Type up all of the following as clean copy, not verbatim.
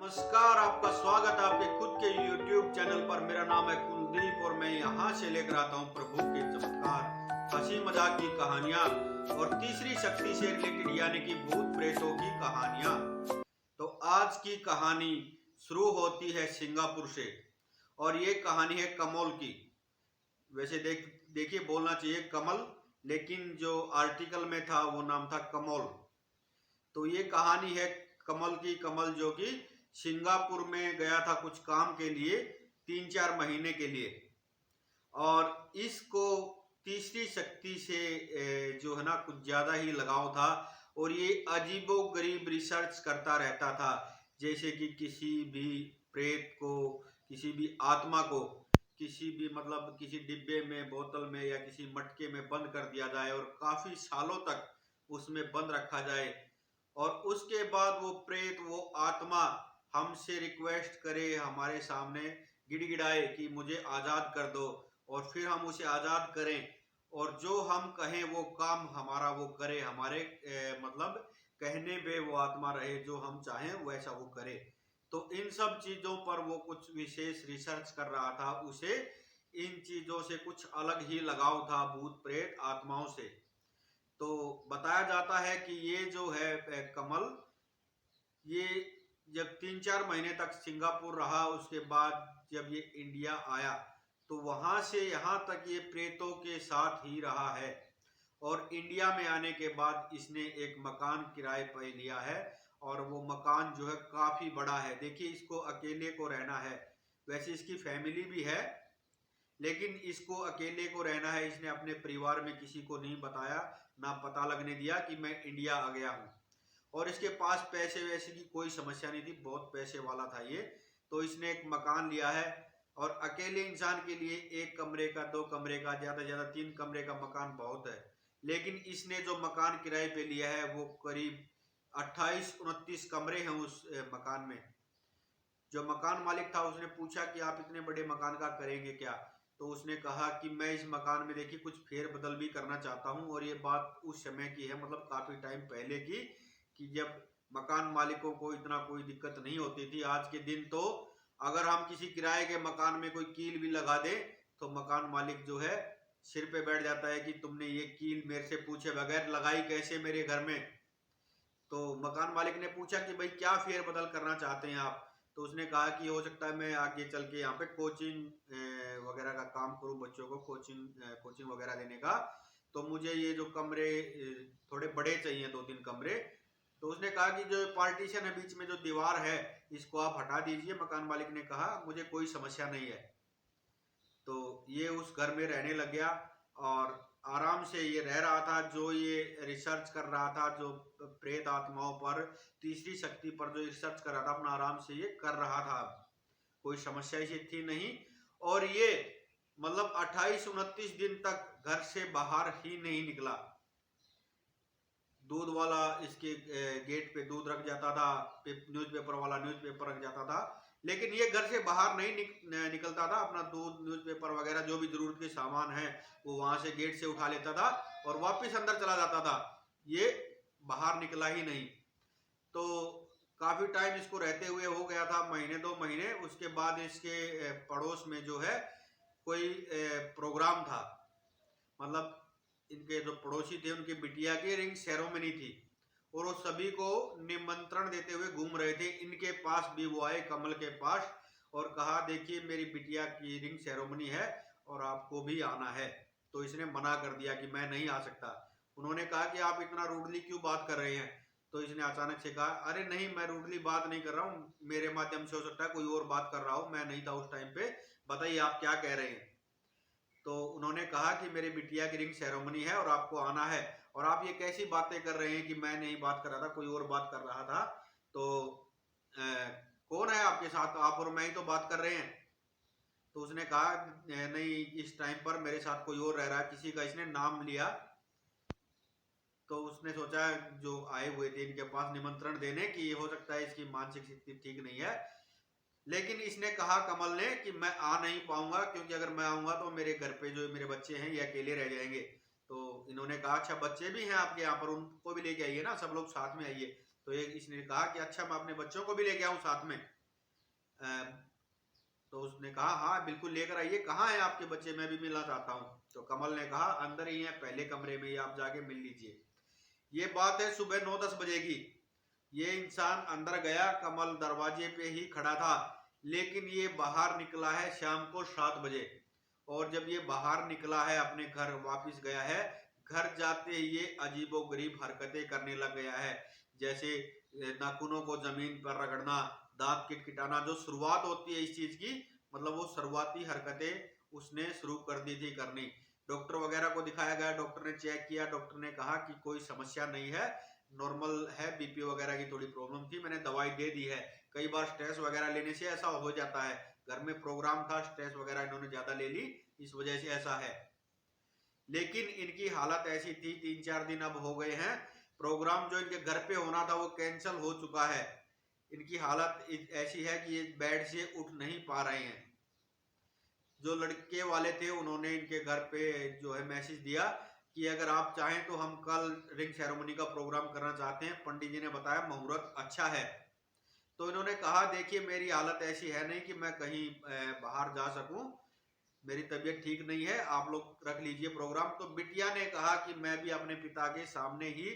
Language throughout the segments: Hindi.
नमस्कार, आपका स्वागत है आपके खुद के YouTube चैनल पर। मेरा नाम है कुलदीप और मैं यहाँ से लेकर आता हूँ प्रभु के चमत्कार, हंसी मजाक की कहानियाँ और तीसरी शक्ति से रिलेटेड यानी कि भूत प्रेतों की कहानियाँ। तो आज की कहानी शुरू होती है सिंगापुर से और ये कहानी है कमल की। वैसे देखिए बोलना चाहिए कमल, लेकिन जो आर्टिकल में था वो नाम था कमल। तो ये कहानी है कमल की। कमल जो कि सिंगापुर में गया था कुछ काम के लिए 3-4 महीने के लिए, और इसको तीसरी शक्ति से जो है ना कुछ ज्यादा ही लगाव था और ये अजीबो गरीब रिसर्च करता रहता था, जैसे कि किसी भी प्रेत को, किसी भी आत्मा को किसी भी मतलब किसी डिब्बे में, बोतल में या किसी मटके में बंद कर दिया जाए और काफी सालों तक उसमें बंद रखा जाए और उसके बाद वो प्रेत, वो आत्मा हमसे रिक्वेस्ट करे, हमारे सामने गिड़गिड़ाए कि मुझे आजाद कर दो, और फिर हम उसे आजाद करें और जो हम कहें वो काम हमारा वो करे, हमारे मतलब कहने पे वो आत्मा रहे, जो हम चाहें वैसा वो करे। तो इन सब चीजों पर वो कुछ विशेष रिसर्च कर रहा था। उसे इन चीजों से कुछ अलग ही लगाव था, भूत प्रेत आत्माओं से। तो बताया जाता है कि ये जो है कमल, ये जब 3-4 महीने तक सिंगापुर रहा, उसके बाद जब ये इंडिया आया तो वहां से यहाँ तक ये प्रेतों के साथ ही रहा है। और इंडिया में आने के बाद इसने एक मकान किराए पर लिया है और वो मकान जो है काफी बड़ा है। देखिए, इसको अकेले को रहना है। वैसे इसकी फैमिली भी है, लेकिन इसको अकेले को रहना है। इसने अपने परिवार में किसी को नहीं बताया, ना पता लगने दिया कि मैं इंडिया आ गया हूँ। और इसके पास पैसे वैसे की कोई समस्या नहीं थी, बहुत पैसे वाला था ये। तो इसने एक मकान लिया है और अकेले इंसान के लिए 1 कमरे का, 2 कमरे का, ज्यादा ज्यादा 3 कमरे का मकान बहुत है। लेकिन इसने जो मकान किराए पे लिया है वो करीब 28-29 कमरे हैं उस मकान में। जो मकान मालिक था उसने पूछा कि आप इतने बड़े मकान का करेंगे क्या? तो उसने कहा कि मैं इस मकान में देखिए कुछ फेर बदल भी करना चाहता हूँ। और ये बात उस समय की है, मतलब काफी टाइम पहले की, कि जब मकान मालिकों को इतना कोई दिक्कत नहीं होती थी। आज के दिन तो अगर हम किसी किराए के मकान में कोई कील भी लगा दे तो मकान मालिक जो है सिर पे बैठ जाता है कि तुमने ये कील मेरे से पूछे बगैर लगाई कैसे मेरे घर में। तो मकान मालिक ने पूछा कि भाई क्या फेर बदल करना चाहते हैं आप? तो उसने कहा कि हो सकता है मैं आगे चल के यहाँ पे कोचिंग वगैरह का काम करूँ, बच्चों को कोचिंग वगैरह देने का। तो मुझे ये जो कमरे थोड़े बड़े चाहिए, 2-3 कमरे। तो उसने कहा कि जो पार्टीशन है बीच में, जो दीवार है, इसको आप हटा दीजिए। मकान मालिक ने कहा मुझे कोई समस्या नहीं है। तो ये उस घर में रहने लग गया और आराम से ये रह रहा था। जो ये रिसर्च कर रहा था, जो प्रेत आत्माओं पर, तीसरी शक्ति पर जो रिसर्च कर रहा था, अपना आराम से ये कर रहा था, कोई समस्या इसे थी नहीं। और ये मतलब 28-29 दिन तक घर से बाहर ही नहीं निकला। दूध वाला इसके गेट पे दूध रख जाता था, न्यूज़पेपर वाला न्यूज़पेपर रख जाता था, लेकिन ये घर से बाहर नहीं निकलता था। अपना दूध, न्यूज़पेपर वगैरह जो भी जरूरत के सामान है वो वहां से गेट से उठा लेता था और वापस अंदर चला जाता था। ये बाहर निकला ही नहीं। तो काफी टाइम इसको रहते हुए हो गया था, महीने 2 महीने। उसके बाद इसके पड़ोस में जो है कोई प्रोग्राम था, मतलब इनके जो पड़ोसी थे उनकी बिटिया की रिंग सेरेमनी थी और वो सभी को निमंत्रण देते हुए घूम रहे थे। इनके पास भी वो आए, कमल के पास, और कहा देखिए मेरी बिटिया की रिंग सेरेमनी है और आपको भी आना है। तो इसने मना कर दिया कि मैं नहीं आ सकता। उन्होंने कहा कि आप इतना रूडली क्यों बात कर रहे हैं? तो इसने अचानक से कहा अरे नहीं, मैं रूडली बात नहीं कर रहा हूँ, मेरे माध्यम से हो सकता है कोई और बात कर रहा हो, मैं नहीं था उस टाइम पे, बताइए आप क्या कह रहे हैं? तो उन्होंने कहा कि मेरी बिटिया की रिंग सेरेमनी है और आपको आना है, और आप ये कैसी बातें कर रहे हैं कि मैं नहीं बात कर रहा था, कोई और बात कर रहा था। तो अ, कौन है आपके साथ? आप और मैं ही तो बात कर रहे हैं। तो उसने कहा नहीं, इस टाइम पर मेरे साथ कोई और रह रहा है, किसी का इसने नाम लिया। तो उसने सोचा जो आए हुए थे इनके पास निमंत्रण देने की, हो सकता है इसकी मानसिक स्थिति ठीक नहीं है। लेकिन इसने कहा कमल ने कि मैं आ नहीं पाऊंगा, क्योंकि अगर मैं आऊंगा तो मेरे घर पे जो मेरे बच्चे हैं ये अकेले रह जाएंगे। तो इन्होंने कहा अच्छा बच्चे भी हैं आपके यहाँ पर, उनको भी लेके आइए ना, सब लोग साथ में आइए। तो एक इसने कहा कि अच्छा मैं अपने बच्चों को भी लेके आऊँ साथ में। तो उसने कहा हाँ बिल्कुल लेकर आइए, कहाँ है आपके बच्चे, मैं भी मिलना चाहता हूँ। तो कमल ने कहा अंदर ही है, पहले कमरे में ही, आप जाके मिल लीजिए। ये बात है सुबह 9-10 बजे की। ये इंसान अंदर गया, कमल दरवाजे पे ही खड़ा था, लेकिन ये बाहर निकला है शाम को 7 बजे। और जब ये बाहर निकला है, अपने घर वापस गया है, घर जाते ही ये अजीबोगरीब हरकतें करने लग गया है। जैसे नाखूनों को जमीन पर रगड़ना, दांत किटकिटाना, जो शुरुआत होती है इस चीज की, मतलब वो शुरुआती हरकतें उसने शुरू कर दी थी करनी। डॉक्टर वगैरह को दिखाया गया, डॉक्टर ने चेक किया, डॉक्टर ने कहा कि कोई समस्या नहीं है, नॉर्मल है, बीपी वगैरह की थोड़ी प्रॉब्लम थी, मैंने दवाई दे दी है। कई बार स्ट्रेस वगैरह लेने से ऐसा हो जाता है, घर में प्रोग्राम था, स्ट्रेस वगैरह इन्होंने ज्यादा ले ली, इस वजह से ऐसा है। लेकिन इनकी हालत ऐसी थी, 3-4 दिन अब हो गए हैं, प्रोग्राम जो इनके घर पे होना था वो कैंसिल हो चुका है। इनकी हालत ऐसी है कि ये बेड से उठ नहीं पा रहे हैं। जो लड़के वाले थे उन्होंने इनके घर पे जो है मैसेज दिया कि अगर आप चाहें तो हम कल रिंग सेरेमनी का प्रोग्राम करना चाहते हैं, पंडित जी ने बताया मुहूर्त अच्छा है। तो इन्होंने कहा देखिए मेरी हालत ऐसी है नहीं कि मैं कहीं बाहर जा सकूं, मेरी तबीयत ठीक नहीं है, आप लोग रख लीजिए प्रोग्राम। तो बिटिया ने कहा कि मैं भी अपने पिता के सामने ही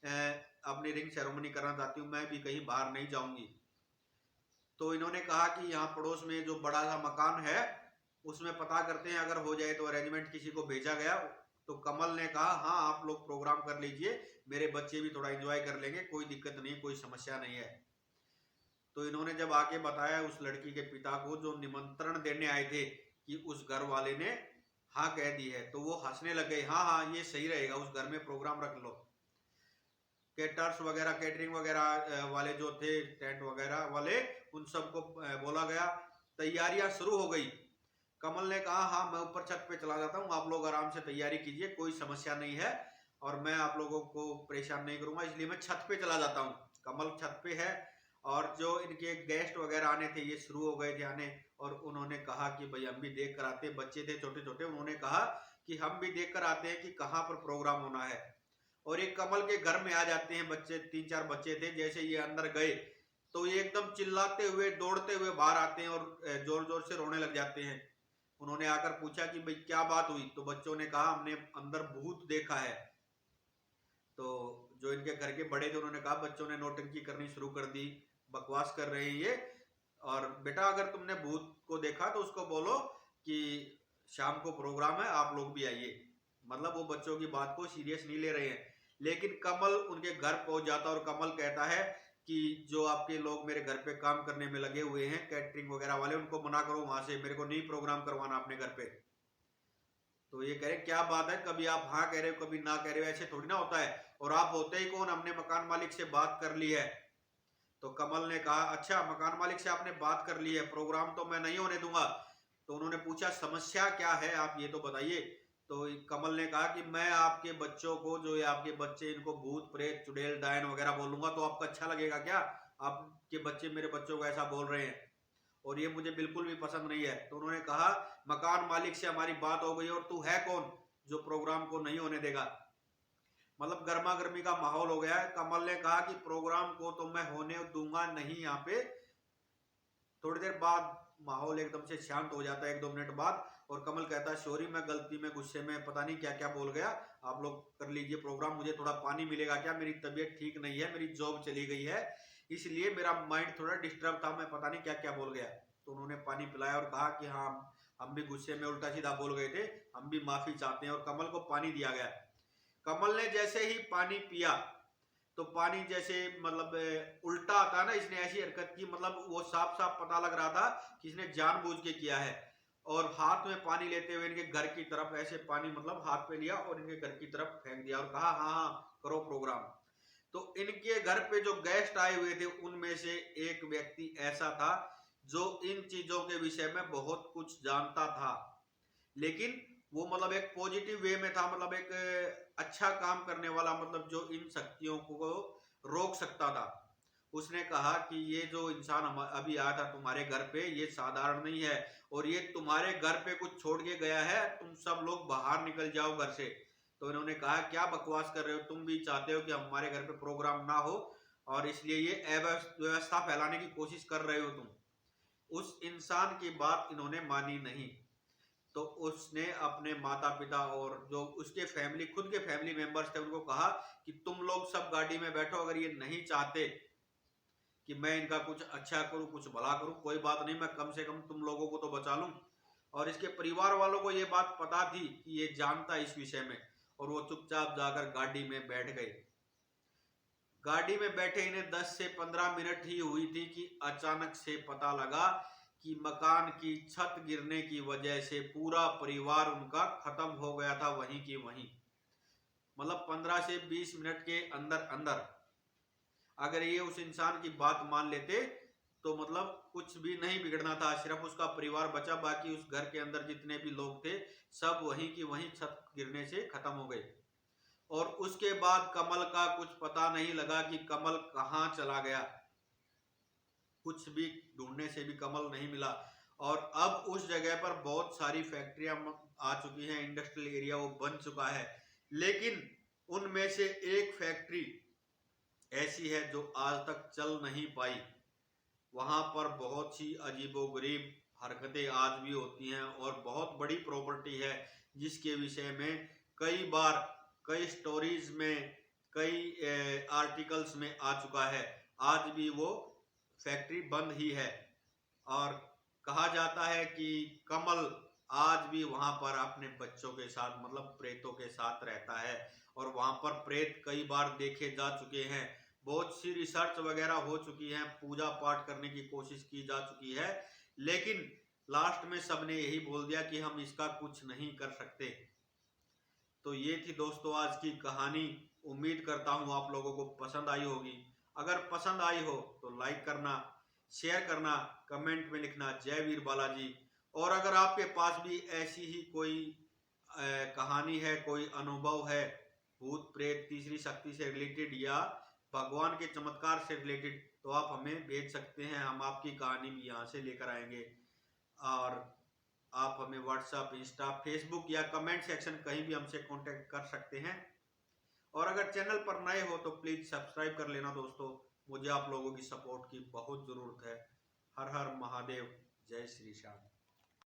अपनी रिंग सेरेमनी करना चाहती हूँ, मैं भी कहीं बाहर नहीं जाऊंगी। तो इन्होंने कहा कि यहाँ पड़ोस में जो बड़ा सा मकान है उसमें पता करते हैं, अगर हो जाए तो अरेंजमेंट किसी को भेजा गया। तो कमल ने कहा हाँ आप लोग प्रोग्राम कर लीजिए, मेरे बच्चे भी थोड़ा एंजॉय कर लेंगे, कोई दिक्कत नहीं, कोई समस्या नहीं है। तो इन्होंने जब आके बताया उस लड़की के पिता को जो निमंत्रण देने आए थे कि उस घर वाले ने हाँ कह दी है, तो वो हंसने लग गए, हाँ हाँ ये सही रहेगा, उस घर में प्रोग्राम रख लो। केटर्स वगैरह, कैटरिंग वगैरह वाले जो थे, टेंट वगैरह वाले, उन सबको बोला गया, तैयारियां शुरू हो गई। कमल ने कहा हाँ मैं ऊपर छत पे चला जाता हूँ, आप लोग आराम से तैयारी कीजिए, कोई समस्या नहीं है और मैं आप लोगों को परेशान नहीं करूंगा, इसलिए मैं छत पे चला जाता हूँ। कमल छत पे है और जो इनके गेस्ट वगैरह आने थे ये शुरू हो गए थे आने, और उन्होंने कहा कि भाई हम भी देख कर आते, बच्चे थे छोटे छोटे, उन्होंने कहा कि हम भी देख कर आते हैं कि कहाँ पर प्रोग्राम होना है। और एक कमल के घर में आ जाते हैं बच्चे, 3-4 बच्चे थे, जैसे ये अंदर गए तो ये एकदम चिल्लाते हुए दौड़ते हुए बाहर आते हैं और जोर जोर से रोने लग जाते हैं। उन्होंने आकर पूछा कि भाई क्या बात हुई, तो बच्चों ने कहा हमने अंदर भूत देखा है। तो जो इनके घर के बड़े थे उन्होंने कहा बच्चों ने नौटंकी करनी शुरू कर दी, बकवास कर रहे हैं ये, और बेटा अगर तुमने भूत को देखा तो उसको बोलो कि शाम को प्रोग्राम है, आप लोग भी आइए। मतलब वो बच्चों की बात को सीरियस नहीं ले रहे हैं। लेकिन कमल उनके घर पहुंच जाता और कमल कहता है कि जो आपके लोग मेरे घर पे काम करने में लगे हुए हैं, कैटरिंग वगैरह वाले, उनको मना करो वहां से, मेरे को नहीं प्रोग्राम करवाना अपने घर पे। तो ये कह रहे क्या बात है, कभी आप हाँ कह रहे हो कभी ना कह रहे हो, ऐसे थोड़ी ना होता है, और आप होते ही कौन, हमने मकान मालिक से बात कर ली है। तो कमल ने कहा अच्छा मकान मालिक से आपने बात कर ली है, प्रोग्राम तो मैं नहीं होने दूंगा। तो उन्होंने पूछा समस्या क्या है आप ये तो बताइए। तो कमल ने कहा कि मैं आपके बच्चों को, जो ये आपके बच्चे, इनको भूत प्रेत चुड़ैल डायन वगैरह बोलूंगा तो आपको अच्छा लगेगा क्या? आपके बच्चे मेरे बच्चों को ऐसा बोल रहे हैं और ये मुझे बिल्कुल भी पसंद नहीं है। तो उन्होंने कहा मकान मालिक से हमारी बात हो गई, और तू है कौन जो प्रोग्राम को नहीं होने देगा? मतलब गर्मा गर्मी का माहौल हो गया है। कमल ने कहा कि प्रोग्राम को तो मैं होने दूंगा नहीं यहाँ पे। थोड़ी देर बाद माहौल एकदम से शांत हो जाता है, 1-2 मिनट बाद, और कमल कहता है सॉरी मैं गलती में गुस्से में पता नहीं क्या क्या बोल गया, आप लोग कर लीजिए प्रोग्राम, मुझे थोड़ा पानी मिलेगा क्या, मेरी तबीयत ठीक नहीं है, मेरी जॉब चली गई है, इसलिए मेरा माइंड थोड़ा डिस्टर्ब था, मैं पता नहीं क्या क्या बोल गया। तो उन्होंने पानी पिलाया और कहा कि हाँ हम भी गुस्से में उल्टा सीधा बोल गए थे, हम भी माफी चाहते हैं, और कमल को पानी दिया गया। कमल ने जैसे ही पानी पिया तो पानी जैसे मतलब उल्टा आता है ना, इसने ऐसी हरकत की, मतलब वो साफ साफ पता लग रहा था कि इसने जानबूझ के किया है। और हाथ में पानी लेते हुए इनके घर की तरफ ऐसे पानी मतलब हाथ पे लिया और इनके घर की तरफ फेंक दिया और कहा हाँ हाँ करो प्रोग्राम। तो इनके घर पे जो गेस्ट आए हुए थे उनमें से एक व्यक्ति ऐसा था जो इन चीजों के विषय में बहुत कुछ जानता था, लेकिन वो मतलब एक पॉजिटिव वे में था, मतलब एक अच्छा काम करने वाला, मतलब जो इन शक्तियों को रोक सकता था। उसने कहा कि ये जो इंसान अभी आया था तुम्हारे घर पे, ये साधारण नहीं है और ये तुम्हारे घर पे कुछ छोड़ के गया है, तुम सब लोग बाहर निकल जाओ घर से। तो इन्होंने कहा क्या बकवास कर रहे हो, तुम भी चाहते हो कि हमारे घर पे प्रोग्राम ना हो और इसलिए ये अव्यवस्था फैलाने की कोशिश कर रहे हो तुम। उस इंसान की बात इन्होंने मानी नहीं। तो उसने अपने माता पिता और जो उसके फैमिली, खुद के फैमिली मेंबर्स थे, उनको कहा कि तुम लोग सब गाड़ी में बैठो, अगर ये नहीं चाहते कि मैं इनका कुछ अच्छा करूं, कुछ भला करूं, कोई बात नहीं, मैं कम से कम तुम लोगों को तो बचा लूं। और इसके परिवार वालों को ये बात पता थी कि ये जानता इस विषय में, और वो चुपचाप जाकर गाड़ी में बैठ गए। गाड़ी में बैठे इन्हें 10 से 15 मिनट ही हुई थी कि अचानक से पता लगा कि मकान की छत गिरने की वजह से पूरा परिवार उनका खत्म हो गया था वहीं की वहीं। मतलब 15 से 20 मिनट के अंदर अंदर अगर ये उस इंसान की बात मान लेते तो मतलब कुछ भी नहीं बिगड़ना था, सिर्फ उसका परिवार बचा, बाकी उस घर के अंदर जितने भी लोग थे सब वहीं की वहीं छत गिरने से खत्म हो गए। और उसके बाद कमल का कुछ पता नहीं लगा कि कमल कहाँ चला गया, कुछ भी ढूंढने से भी कमल नहीं मिला। और अब उस जगह पर बहुत सारी फैक्ट्रियां आ चुकी हैं, इंडस्ट्रियल एरिया वो बन चुका है, लेकिन उनमें से एक फैक्ट्री ऐसी है जो आज तक चल नहीं पाई। वहां पर बहुत सी अजीबोगरीब हरकतें आज भी होती हैं और बहुत बड़ी प्रॉपर्टी है, जिसके विषय में कई बार कई स्टोरीज में कई आर्टिकल्स में आ चुका है। आज भी वो फैक्ट्री बंद ही है और कहा जाता है कि कमल आज भी वहां पर अपने बच्चों के साथ, मतलब प्रेतों के साथ रहता है, और वहां पर प्रेत कई बार देखे जा चुके हैं। बहुत सी रिसर्च वगैरह हो चुकी है, पूजा पाठ करने की कोशिश की जा चुकी है, लेकिन लास्ट में सबने यही बोल दिया कि हम इसका कुछ नहीं कर सकते। तो ये थी दोस्तों आज की कहानी। उम्मीद करता हूँ आप लोगों को पसंद आई होगी। अगर पसंद आई हो तो लाइक करना, शेयर करना, कमेंट में लिखना जय वीर बालाजी। और अगर आपके पास भी ऐसी ही कोई कहानी है, कोई अनुभव है भूत प्रेत तीसरी शक्ति से रिलेटेड या भगवान के चमत्कार से रिलेटेड, तो आप हमें भेज सकते हैं, हम आपकी कहानी भी यहाँ से लेकर आएंगे। और आप हमें व्हाट्सएप, इंस्टा, फेसबुक या कमेंट सेक्शन कहीं भी हमसे कांटेक्ट कर सकते हैं। और अगर चैनल पर नए हो तो प्लीज सब्सक्राइब कर लेना दोस्तों, मुझे आप लोगों की सपोर्ट की बहुत जरूरत है। हर हर महादेव, जय श्री श्याम।